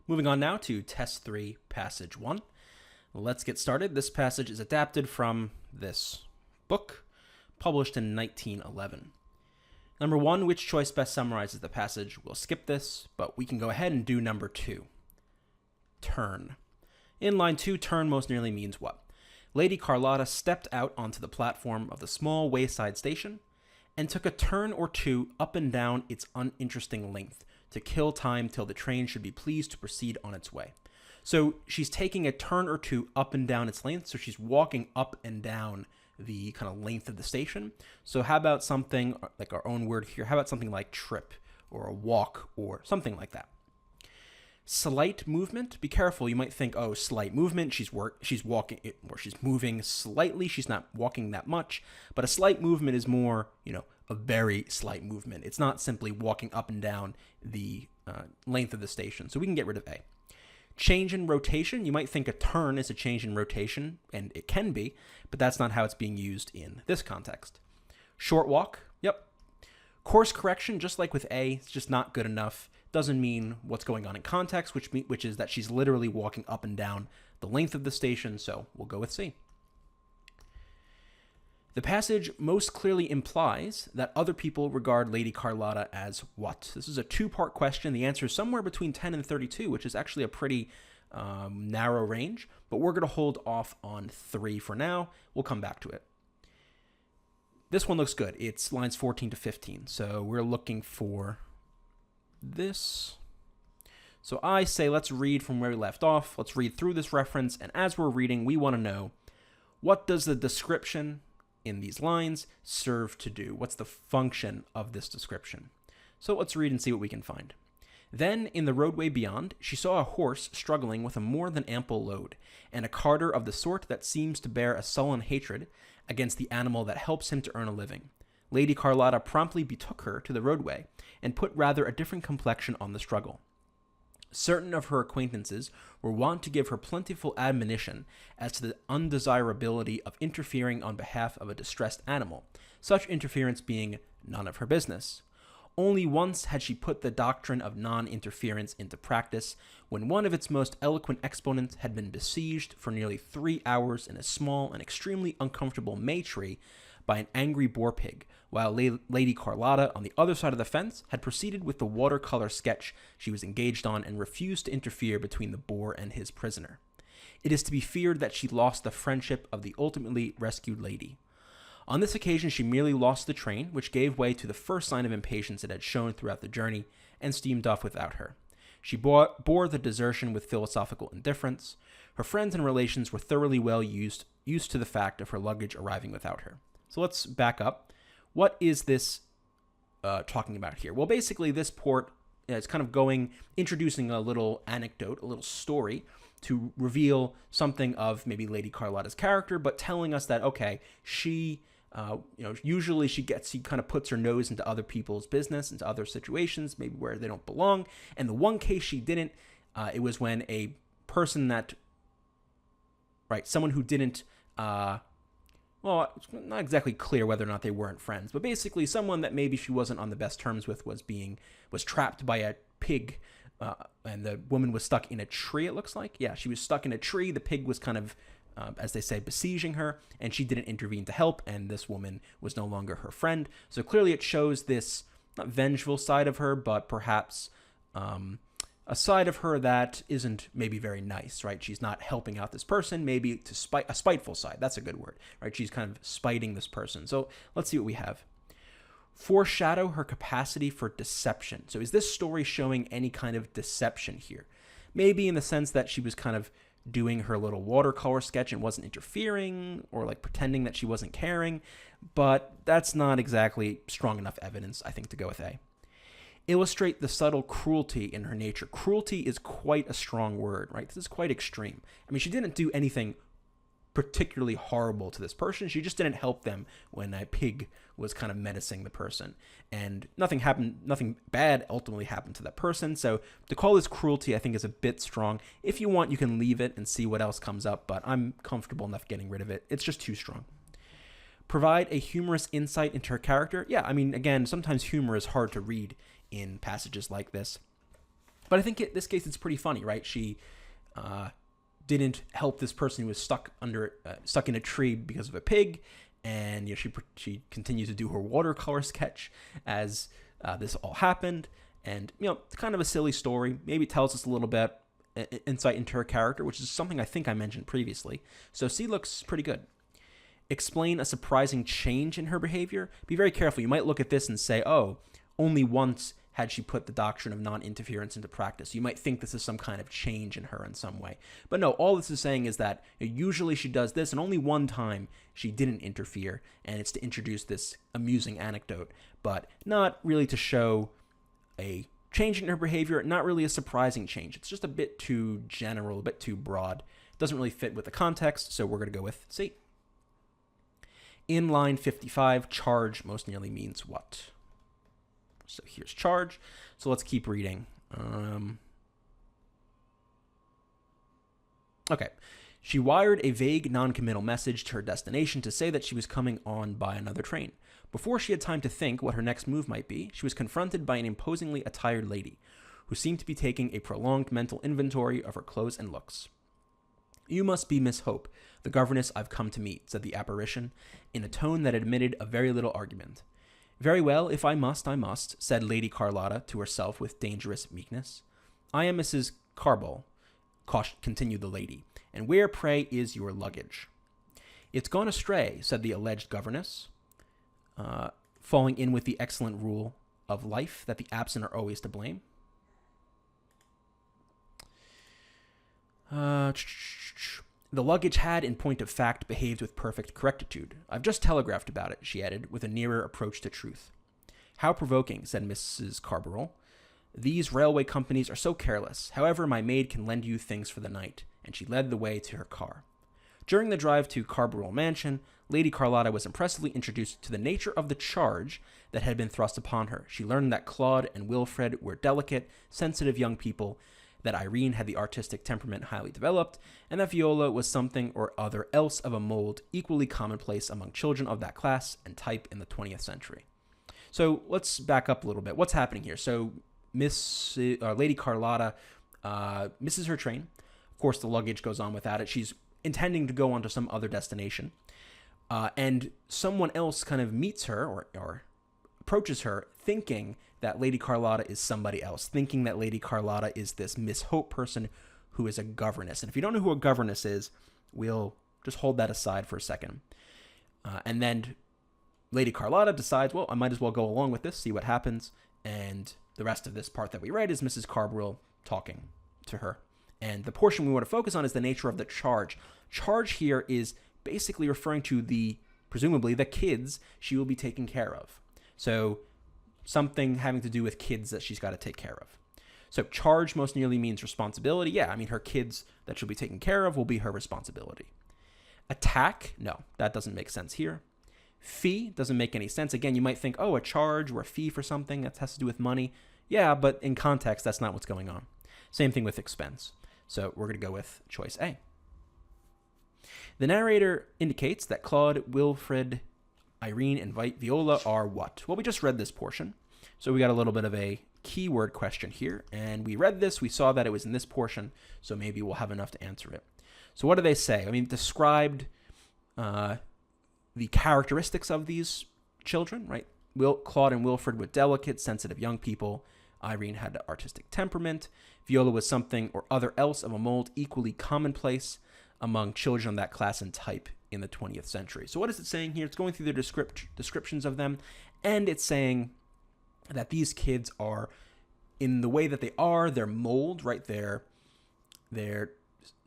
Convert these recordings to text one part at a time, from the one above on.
Moving on now to Test 3, Passage 1. Let's get started. This passage is adapted from this book, published in 1911. Number 1, which choice best summarizes the passage? We'll skip this, but we can go ahead and do number 2. Turn. In line 2, turn most nearly means what? Lady Carlotta stepped out onto the platform of the small wayside station and took a turn or two up and down its uninteresting length to kill time till the train should be pleased to proceed on its way. So she's taking a turn or two up and down its length, so she's walking up and down the kind of length of the station. So how about something like our own word here? How about something like trip or a walk or something like that? Slight movement. Be careful. You might think, oh, slight movement. She's walking, or she's moving slightly. She's not walking that much. But a slight movement is more, a very slight movement. It's not simply walking up and down the length of the station. So we can get rid of A. Change in rotation. You might think a turn is a change in rotation, and it can be, but that's not how it's being used in this context. Short walk. Yep. Course correction, just like with A, it's just not good enough. Doesn't mean what's going on in context, which is that she's literally walking up and down the length of the station, so we'll go with C. The passage most clearly implies that other people regard Lady Carlotta as what? This is a two-part question. The answer is somewhere between 10 and 32, which is actually a pretty narrow range, but we're going to hold off on 3 for now. We'll come back to it. This one looks good. It's lines 14 to 15, so we're looking for this. So I say let's read from where we left off. Let's read through this reference, and as we're reading, we want to know, what does the description in these lines serve to do? What's the function of this description? So let's read and see what we can find. Then, in the roadway beyond, she saw a horse struggling with a more than ample load, and a carter of the sort that seems to bear a sullen hatred against the animal that helps him to earn a living. Lady Carlotta promptly betook her to the roadway, and put rather a different complexion on the struggle. Certain of her acquaintances were wont to give her plentiful admonition as to the undesirability of interfering on behalf of a distressed animal, such interference being none of her business. Only once had she put the doctrine of non-interference into practice, when one of its most eloquent exponents had been besieged for nearly 3 hours in a small and extremely uncomfortable May tree by an angry boar-pig, while Lady Carlotta, on the other side of the fence, had proceeded with the watercolor sketch she was engaged on and refused to interfere between the boar and his prisoner. It is to be feared that she lost the friendship of the ultimately rescued lady. On this occasion, she merely lost the train, which gave way to the first sign of impatience it had shown throughout the journey, and steamed off without her. She bore the desertion with philosophical indifference. Her friends and relations were thoroughly well used to the fact of her luggage arriving without her. So let's back up. What is this talking about here? Well, basically, this port is kind of introducing a little anecdote, a little story, to reveal something of maybe Lady Carlotta's character, but telling us that, okay, she, usually she kind of puts her nose into other people's business, into other situations, maybe where they don't belong. And the one case she didn't, it was when a person someone who didn't, well, it's not exactly clear whether or not they weren't friends, but basically someone that maybe she wasn't on the best terms with was trapped by a pig, and the woman was stuck in a tree, it looks like. Yeah, she was stuck in a tree. The pig was kind of, as they say, besieging her, and she didn't intervene to help, and this woman was no longer her friend. So clearly it shows this, not vengeful side of her, but perhaps a side of her that isn't maybe very nice, right? She's not helping out this person, maybe a spiteful side. That's a good word, right? She's kind of spiting this person. So let's see what we have. Foreshadow her capacity for deception. So is this story showing any kind of deception here? Maybe in the sense that she was kind of doing her little watercolor sketch and wasn't interfering, or like pretending that she wasn't caring, but that's not exactly strong enough evidence, I think, to go with A. Illustrate the subtle cruelty in her nature. Cruelty is quite a strong word, right? This is quite extreme. I mean, she didn't do anything particularly horrible to this person. She just didn't help them when a pig was kind of menacing the person. And nothing bad ultimately happened to that person. So to call this cruelty, I think, is a bit strong. If you want, you can leave it and see what else comes up, but I'm comfortable enough getting rid of it. It's just too strong. Provide a humorous insight into her character. Yeah, I mean, again, sometimes humor is hard to read in passages like this. But I think in this case it's pretty funny, right? She didn't help this person who was stuck in a tree because of a pig, and she continued to do her watercolor sketch as this all happened. And it's kind of a silly story. Maybe it tells us a little bit insight into her character, which is something I think I mentioned previously. So C looks pretty good. Explain a surprising change in her behavior. Be very careful. You might look at this and say, oh, only once had she put the doctrine of non-interference into practice. You might think this is some kind of change in her in some way. But no, all this is saying is that usually she does this, and only one time she didn't interfere, and it's to introduce this amusing anecdote, but not really to show a change in her behavior, not really a surprising change. It's just a bit too general, a bit too broad. It doesn't really fit with the context, so we're going to go with C. In line 55, charge most nearly means what? So here's charge. So let's keep reading. Okay. She wired a vague non-committal message to her destination to say that she was coming on by another train. Before she had time to think what her next move might be, she was confronted by an imposingly attired lady who seemed to be taking a prolonged mental inventory of her clothes and looks. "You must be Miss Hope, the governess I've come to meet," said the apparition, in a tone that admitted a very little argument. "Very well, if I must," said Lady Carlotta to herself with dangerous meekness. "I am Mrs. Carburl," continued the lady, "and where, pray, is your luggage?" "It's gone astray," said the alleged governess, falling in with the excellent rule of life that the absent are always to blame. The luggage had, in point of fact, behaved with perfect correctitude. "I've just telegraphed about it," she added, with a nearer approach to truth. "How provoking," said Mrs. Carburl. "These railway companies are so careless. However, my maid can lend you things for the night," and she led the way to her car. During the drive to Carburl Mansion, Lady Carlotta was impressively introduced to the nature of the charge that had been thrust upon her. She learned that Claude and Wilfred were delicate, sensitive young people, that Irene had the artistic temperament highly developed, and that Viola was something or other else of a mold equally commonplace among children of that class and type in the 20th century. So let's back up a little bit. What's happening here? So Lady Carlotta misses her train. Of course, the luggage goes on without it. She's intending to go on to some other destination. And someone else kind of meets her or approaches her thinking that Lady Carlotta is somebody else, thinking that Lady Carlotta is this Miss Hope person who is a governess. And if you don't know who a governess is, we'll just hold that aside for a second. And then Lady Carlotta decides, well, I might as well go along with this, see what happens. And the rest of this part that we read is Mrs. Carburl talking to her. And the portion we want to focus on is the nature of the charge. Charge here is basically referring to presumably the kids she will be taking care of. So something having to do with kids that she's got to take care of. So charge most nearly means responsibility. Yeah, I mean, her kids that she'll be taking care of will be her responsibility. Attack? No, that doesn't make sense here. Fee doesn't make any sense. Again, you might think, oh, a charge or a fee for something that has to do with money. Yeah, but in context, that's not what's going on. Same thing with expense. So we're going to go with choice A. The narrator indicates that Claude, Wilfred, Irene, and Viola are what? Well, we just read this portion. So we got a little bit of a keyword question here. And we read this. We saw that it was in this portion. So maybe we'll have enough to answer it. So what do they say? I mean, described the characteristics of these children, right? Claude and Wilfred were delicate, sensitive young people. Irene had an artistic temperament. Viola was something or other else of a mold equally commonplace among children of that class and type in the 20th century. So what is it saying here? It's going through the descriptions of them, and it's saying that these kids are, in the way that they are, their mold, right, their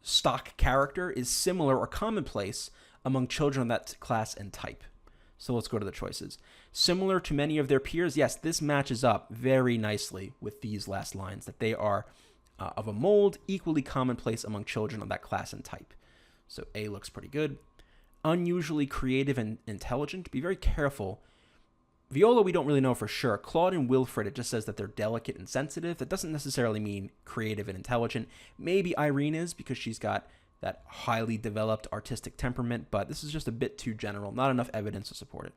stock character is similar or commonplace among children of that class and type. So let's go to the choices. Similar to many of their peers, yes, this matches up very nicely with these last lines, that they are of a mold equally commonplace among children of that class and type. So A looks pretty good. Unusually creative and intelligent. Be very careful. Viola, we don't really know for sure. Claude and Wilfred, it just says that they're delicate and sensitive. That doesn't necessarily mean creative and intelligent. Maybe Irene is, because she's got that highly developed artistic temperament, but this is just a bit too general. Not enough evidence to support it.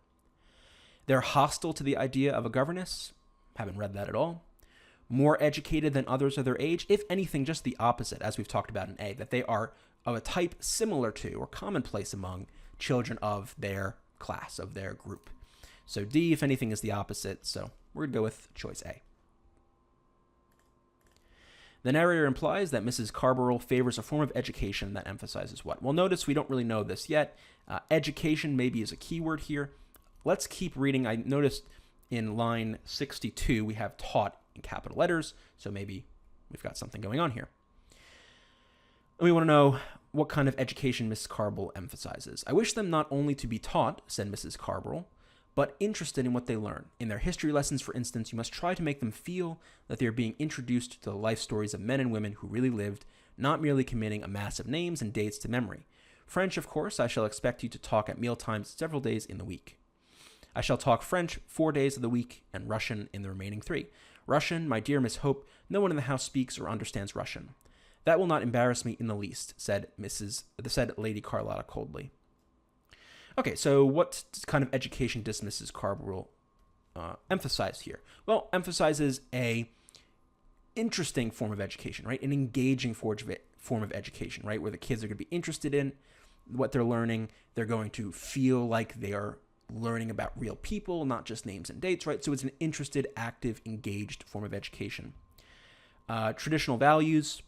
They're hostile to the idea of a governess. Haven't read that at all. more educated than others of their age. If anything, just the opposite, as we've talked about in A, that they are of a type similar to or commonplace among children of their class, of their group. So D, if anything, is the opposite. So we're going to go with choice A. The narrator implies that Mrs. Carburl favors a form of education that emphasizes what? Well, notice we don't really know this yet. Education maybe is a keyword here. Let's keep reading. I noticed in line 62 we have taught in capital letters, so maybe we've got something going on here. And we want to know what kind of education Mrs. Carburl emphasizes. I wish them not only to be taught, said Mrs. Carburl, but interested in what they learn. In their history lessons, for instance, you must try to make them feel that they are being introduced to the life stories of men and women who really lived, not merely committing a mass of names and dates to memory. French, of course, I shall expect you to talk at mealtimes several days in the week. I shall talk French 4 days of the week and Russian in the remaining 3. Russian, my dear Miss Hope, no one in the house speaks or understands Russian. That will not embarrass me in the least, said Lady Carlotta coldly. Okay, so what kind of education does Mrs. Carburl emphasize here? Well, emphasizes a interesting form of education, right? An engaging form of education, right? Where the kids are going to be interested in what they're learning. They're going to feel like they are learning about real people, not just names and dates, right? So it's an interested, active, engaged form of education. Traditional values,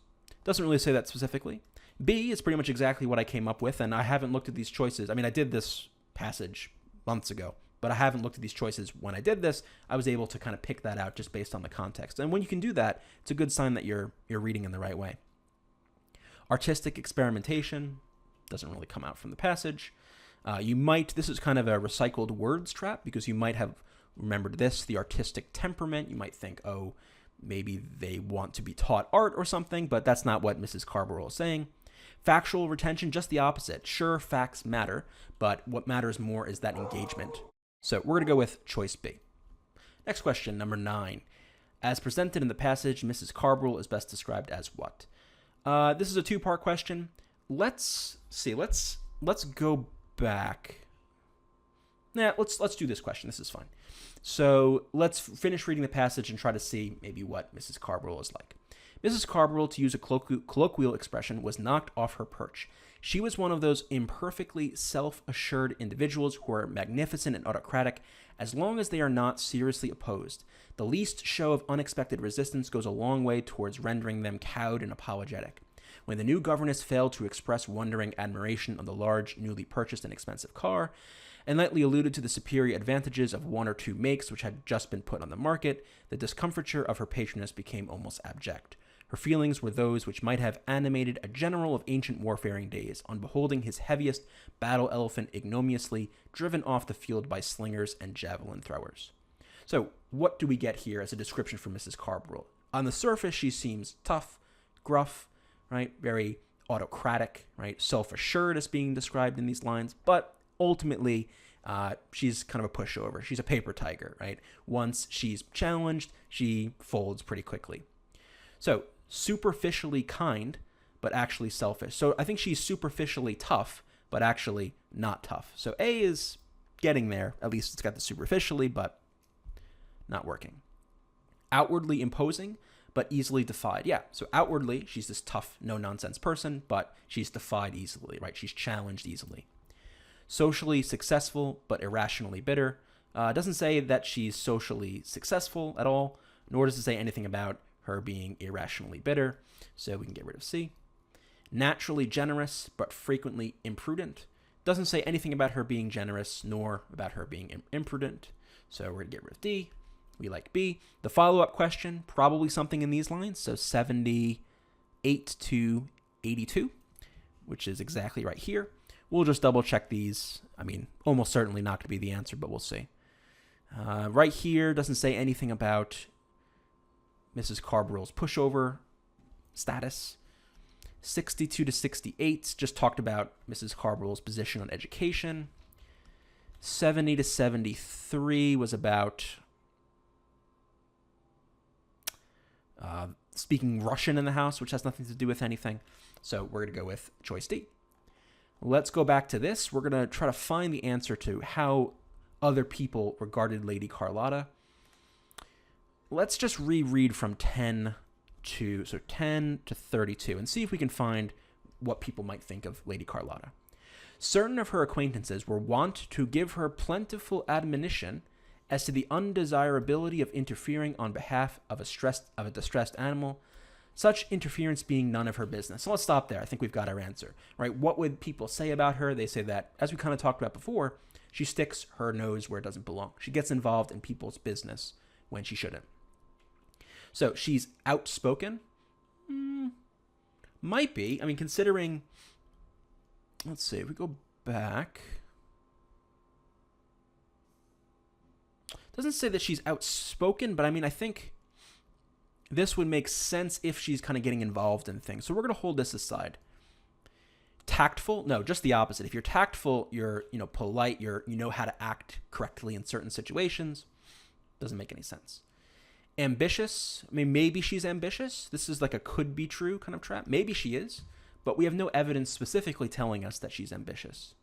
doesn't really say that specifically. B is pretty much exactly what I came up with, and I haven't looked at these choices. I mean, I did this passage months ago, but I haven't looked at these choices when I did this. I was able to kind of pick that out just based on the context. And when you can do that, it's a good sign that you're reading in the right way. Artistic experimentation doesn't really come out from the passage. This is kind of a recycled words trap, because you might have remembered this, the artistic temperament. You might think, oh, maybe they want to be taught art or something, but that's not what Mrs. Carburl is saying. Factual retention, just the opposite. Sure, facts matter, but what matters more is that engagement. So we're going to go with choice B. Next question, number 9. As presented in the passage, Mrs. Carburl is best described as what? This is a 2-part question. Let's see. Let's go back. Let's do this question. This is fun. So let's finish reading the passage and try to see maybe what Mrs. Carburl is like. Mrs. Carburl, to use a colloquial expression, was knocked off her perch. She was one of those imperfectly self-assured individuals who are magnificent and autocratic as long as they are not seriously opposed. The least show of unexpected resistance goes a long way towards rendering them cowed and apologetic. When the new governess failed to express wondering admiration of the large, newly purchased and expensive car, and lightly alluded to the superior advantages of 1 or 2 makes which had just been put on the market, the discomfiture of her patroness became almost abject. Her feelings were those which might have animated a general of ancient warfaring days on beholding his heaviest battle elephant ignominiously driven off the field by slingers and javelin throwers. So what do we get here as a description for Mrs. Carburl? On the surface, she seems tough, gruff, right? Very autocratic, right? Self-assured as being described in these lines, but ultimately, she's kind of a pushover. She's a paper tiger, right? Once she's challenged, she folds pretty quickly. So superficially kind, but actually selfish. So I think she's superficially tough, but actually not tough. So A is getting there. At least it's got the superficially, but not working. Outwardly imposing, but easily defied. Yeah, so outwardly, she's this tough, no-nonsense person, but she's defied easily, right? She's challenged easily. Socially successful, but irrationally bitter. Doesn't say that she's socially successful at all, nor does it say anything about her being irrationally bitter, so we can get rid of C. Naturally generous, but frequently imprudent. Doesn't say anything about her being generous, nor about her being imprudent, so we're going to get rid of D. We like B. The follow-up question, probably something in these lines, so 78 to 82, which is exactly right here. We'll just double-check these. I mean, almost certainly not going to be the answer, but we'll see. Right here doesn't say anything about Mrs. Carburl's pushover status. 62 to 68 just talked about Mrs. Carburl's position on education. 70 to 73 was about speaking Russian in the house, which has nothing to do with anything. So we're going to go with choice D. Let's go back to this. We're going to try to find the answer to how other people regarded Lady Carlotta. let's just reread from 10 to 32 and see if we can find what people might think of Lady Carlotta. Certain of her acquaintances were wont to give her plentiful admonition as to the undesirability of interfering on behalf of a distressed animal, such interference being none of her business. So let's stop there. I think we've got our answer, right? What would people say about her? They say that, as we kind of talked about before, she sticks her nose where it doesn't belong. She gets involved in people's business when she shouldn't. So she's outspoken? Might be. I mean, considering, let's see, if we go back, doesn't say that she's outspoken, but I mean, I think this would make sense if she's kind of getting involved in things. So we're going to hold this aside. Tactful? No, just the opposite. If you're tactful, you're, polite, you know how to act correctly in certain situations. Doesn't make any sense. Ambitious? I mean, maybe she's ambitious. This is like a could be true kind of trap. Maybe she is, but we have no evidence specifically telling us that she's ambitious.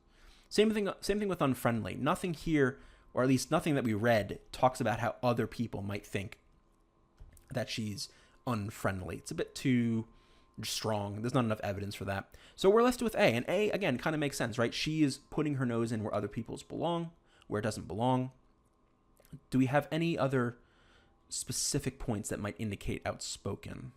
Same thing with unfriendly. Nothing here, or at least nothing that we read, talks about how other people might think that she's unfriendly. It's a bit too strong. There's not enough evidence for that. So we're left with A. And A, again, kind of makes sense, right? She is putting her nose in where other people's belong, where it doesn't belong. Do we have any other specific points that might indicate outspoken?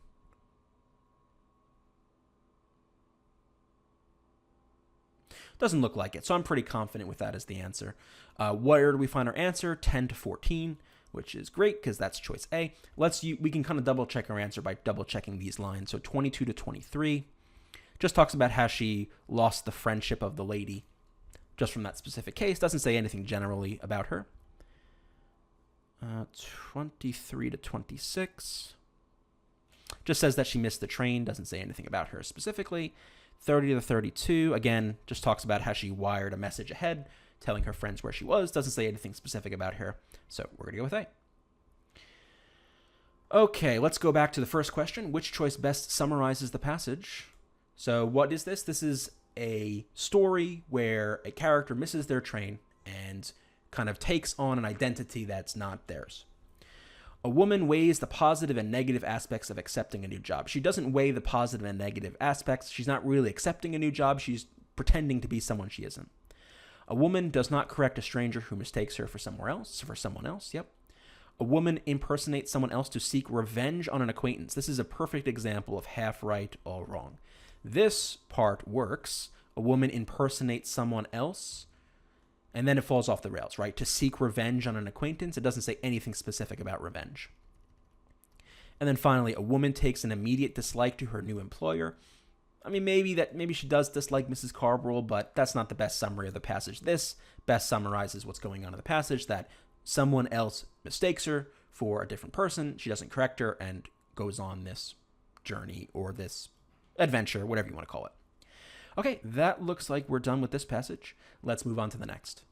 Doesn't look like it. So I'm pretty confident with that as the answer. Where do we find our answer? 10 to 14. Which is great because that's choice A. We can kind of double check our answer by double checking these lines. So 22 to 23 just talks about how she lost the friendship of the lady just from that specific case. Doesn't say anything generally about her. 23 to 26 just says that she missed the train. Doesn't say anything about her specifically. 30 to 32, again, just talks about how she wired a message ahead telling her friends where she was. Doesn't say anything specific about her. So we're going to go with A. Okay, let's go back to the first question. Which choice best summarizes the passage? So what is this? This is a story where a character misses their train and kind of takes on an identity that's not theirs. A woman weighs the positive and negative aspects of accepting a new job. She doesn't weigh the positive and negative aspects. She's not really accepting a new job. She's pretending to be someone she isn't. A woman does not correct a stranger who mistakes her for someone else. Yep. A woman impersonates someone else to seek revenge on an acquaintance. This is a perfect example of half right, all wrong. This part works. A woman impersonates someone else, and then it falls off the rails, right? To seek revenge on an acquaintance. It doesn't say anything specific about revenge. And then finally, a woman takes an immediate dislike to her new employer. I mean, maybe she does dislike Mrs. Carburl, but that's not the best summary of the passage. This best summarizes what's going on in the passage, that someone else mistakes her for a different person. She doesn't correct her and goes on this journey or this adventure, whatever you want to call it. Okay, that looks like we're done with this passage. Let's move on to the next.